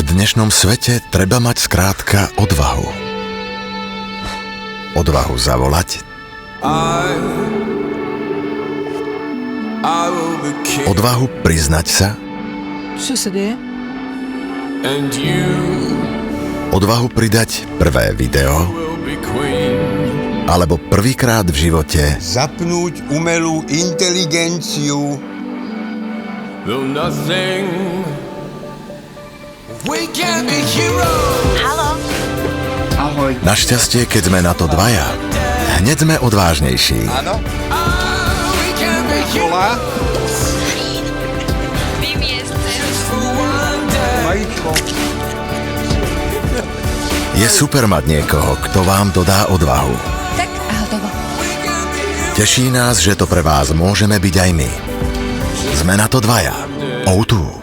V dnešnom svete treba mať skrátka odvahu. Odvahu zavolať, odvahu priznať sa, Čo sa deje? odvahu pridať prvé video, alebo prvýkrát v živote zapnúť umelú inteligenciu. Haló? Ahoj. našťastie, keď sme na to dvaja, hneď sme odvážnejší. Áno? Volá? Vymiestce. Vajíčko. Je super mať niekoho, kto vám dodá odvahu. Tak a hotovo. Teší nás, že to pre vás môžeme byť aj my. Sme na to dvaja. O2.